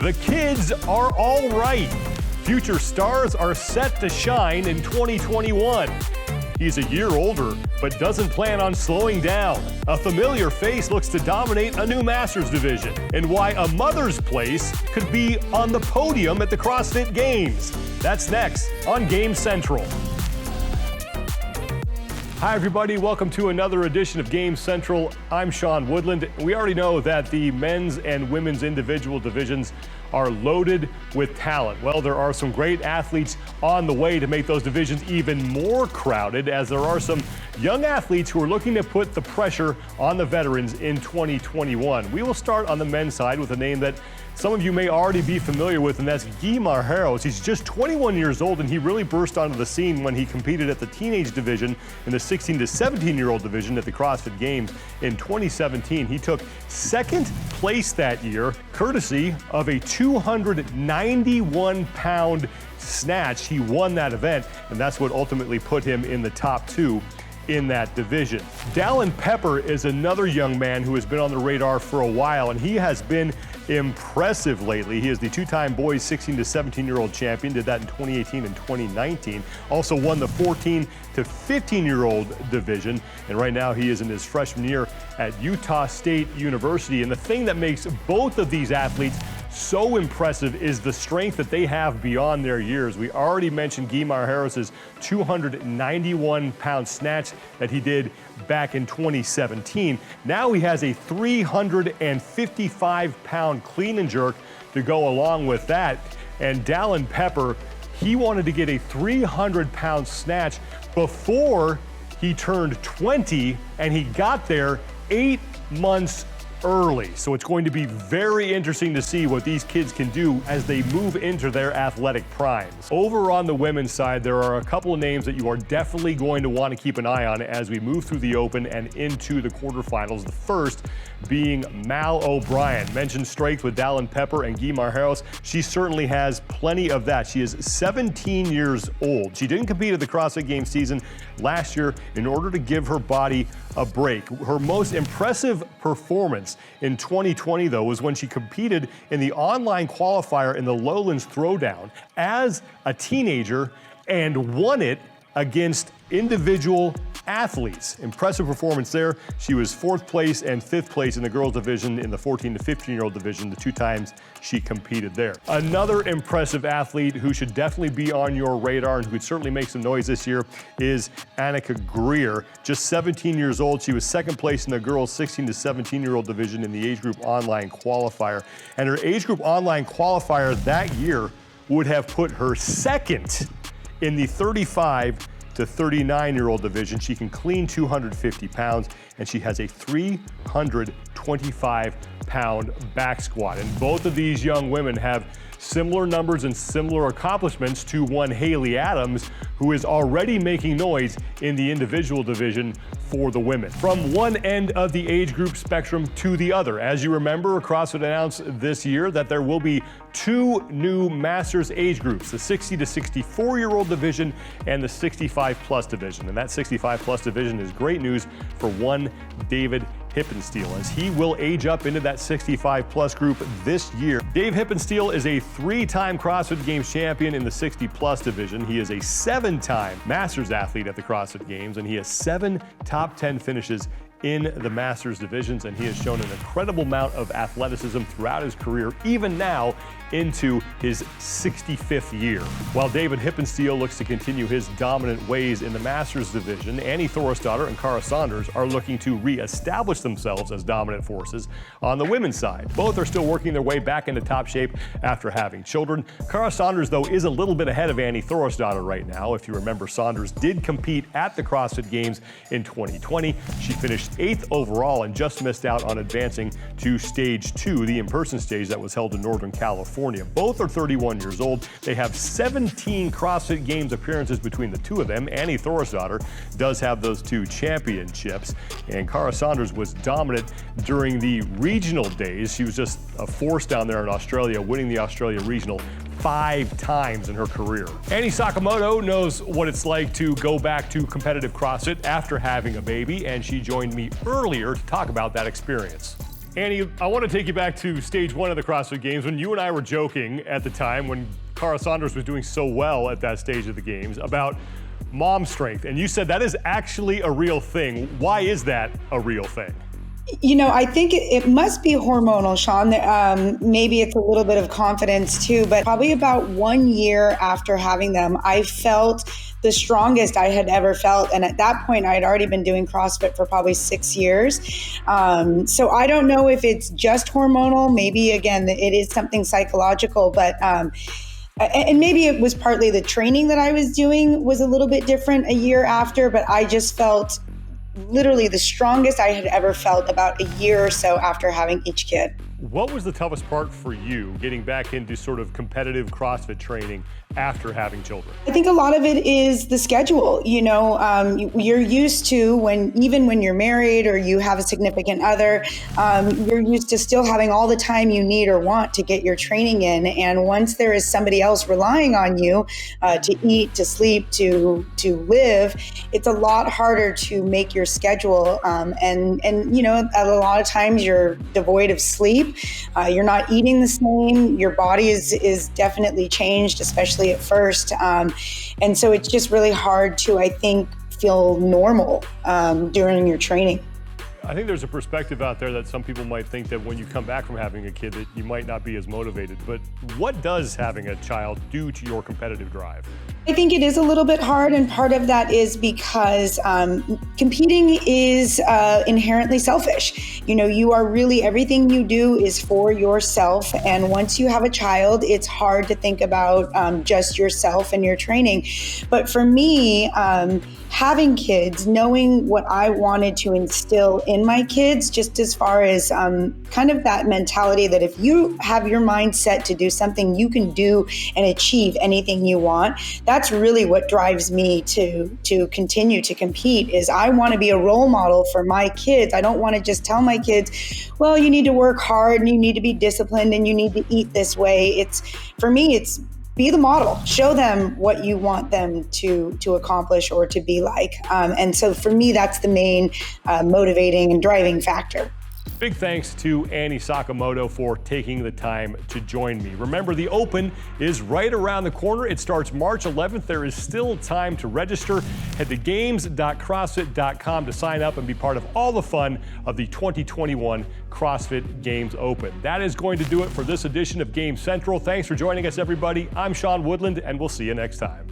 The kids are all right. Future stars are set to shine in 2021. He's a year older, but doesn't plan on slowing down. A familiar face looks to dominate a new Masters division, and why a mother's place could be on the podium at the CrossFit Games. That's next on Game Central. Hi everybody, welcome to another edition of Game Central. I'm Sean Woodland. We already know that the men's and women's individual divisions are loaded with talent. Well, there are some great athletes on the way to make those divisions even more crowded, as there are some young athletes who are looking to put the pressure on the veterans in 2021. We will start on the men's side with a name that some of you may already be familiar with, and that's Guy Marjeros. He's just 21 years old, and he really burst onto the scene when he competed at the teenage division in the 16 to 17-year-old division at the CrossFit Games in 2017. He took second place that year, courtesy of a 291-pound snatch. He won that event, and that's what ultimately put him in the top two in that division. Dallin Pepper is another young man who has been on the radar for a while, and he has been impressive lately. He is the two-time boys 16 to 17-year-old champion, did that in 2018 and 2019. Also won the 14 to 15-year-old division, and right now he is in his freshman year at Utah State University. And the thing that makes both of these athletes so impressive is the strength that they have beyond their years. We already mentioned Guy Marjeros' 291-pound snatch that he did back in 2017. Now he has a 355-pound clean and jerk to go along with that. And Dallin Pepper, he wanted to get a 300-pound snatch before he turned 20, and he got there 8 months early. So it's going to be very interesting to see what these kids can do as they move into their athletic primes. Over on the women's side, there are a couple of names that you are definitely going to want to keep an eye on as we move through the Open and into the quarterfinals. The first being Mal O'Brien. Mentioned strength with Dallin Pepper and Guy Marjeros. She certainly has plenty of that. She is 17 years old. She didn't compete at the CrossFit Games season last year in order to give her body a break. Her most impressive performance in 2020, though, was when she competed in the online qualifier in the Lowlands Throwdown as a teenager and won it against individual athletes. Impressive performance there. She was 4th place and 5th place in the girls division in the 14 to 15-year-old division, the 2 times she competed there. Another impressive athlete who should definitely be on your radar and who could certainly make some noise this year is Annika Greer. Just 17 years old. She was 2nd place in the girls 16 to 17-year-old division in the age group online qualifier. And her age group online qualifier that year would have put her 2nd in the 35 to 39-year-old division. She can clean 250 pounds, and she has a 325-pound back squat. And both of these young women have similar numbers and similar accomplishments to one Haley Adams, who is already making noise in the individual division for the women. From one end of the age group spectrum to the other, as you remember, CrossFit announced this year that there will be 2 new Masters age groups, the 60 to 64-year-old division and the 65-plus division. And that 65-plus division is great news for one David Hippensteel, as he will age up into that 65-plus group this year. Dave Hippensteel is a 3-time CrossFit Games champion in the 60-plus division. He is a 7-time Masters athlete at the CrossFit Games, and he has 7 top 10 finishes in the Masters divisions, and he has shown an incredible amount of athleticism throughout his career, even now into his 65th year. While David Hippensteel looks to continue his dominant ways in the Masters division, Annie Thorisdottir and Kara Saunders are looking to re-establish themselves as dominant forces on the women's side. Both are still working their way back into top shape after having children. Kara Saunders, though, is a little bit ahead of Annie Thorisdottir right now. If you remember, Saunders did compete at the CrossFit Games in 2020. She finished 8th overall and just missed out on advancing to stage 2, the in-person stage that was held in Northern California. Both are 31 years old. They have 17 CrossFit Games appearances between the two of them. Annie Thorisdottir does have those 2 championships, and Kara Saunders was dominant during the regional days. She was just a force down there in Australia, winning the Australia Regional 5 times in her career. Annie Sakamoto knows what it's like to go back to competitive CrossFit after having a baby, and she joined me earlier to talk about that experience. Annie, I want to take you back to stage one of the CrossFit Games when you and I were joking at the time when Kara Saunders was doing so well at that stage of the Games about mom strength. And you said that is actually a real thing. Why is that a real thing? You know, I think it must be hormonal, Sean. Maybe it's a little bit of confidence too, but probably about 1 year after having them, I felt the strongest I had ever felt. And at that point, I had already been doing CrossFit for probably 6 years. So I don't know if it's just hormonal. Maybe, again, it is something psychological, but and maybe it was partly the training that I was doing was a little bit different a year after, but I just felt literally the strongest I had ever felt about a year or so after having each kid. What was the toughest part for you getting back into sort of competitive CrossFit training after having children? I think a lot of it is the schedule. You know, you're used to even when you're married or you have a significant other, you're used to still having all the time you need or want to get your training in. And once there is somebody else relying on you to eat, to sleep, to live, it's a lot harder to make your schedule. And you know, a lot of times you're devoid of sleep. You're not eating the same. Your body is definitely changed, especially at first. And so it's just really hard to, I think, feel normal during your training. I think there's a perspective out there that some people might think that when you come back from having a kid that you might not be as motivated. But what does having a child do to your competitive drive? I think it is a little bit hard, and part of that is because competing is inherently selfish. You know, you are really, everything you do is for yourself, and once you have a child, it's hard to think about just yourself and your training. But for me, having kids, knowing what I wanted to instill in my kids, just as far as kind of that mentality that if you have your mind set to do something, you can do and achieve anything you want. That's really what drives me to continue to compete. Is I want to be a role model for my kids. I don't want to just tell my kids, well, you need to work hard and you need to be disciplined and you need to eat this way. For me, it's be the model. Show them what you want them to accomplish or to be like. And so for me, that's the main motivating and driving factor. Big thanks to Annie Sakamoto for taking the time to join me. Remember, the Open is right around the corner. It starts March 11th. There is still time to register. Head to games.crossfit.com to sign up and be part of all the fun of the 2021 CrossFit Games Open. That is going to do it for this edition of Game Central. Thanks for joining us, everybody. I'm Sean Woodland, and we'll see you next time.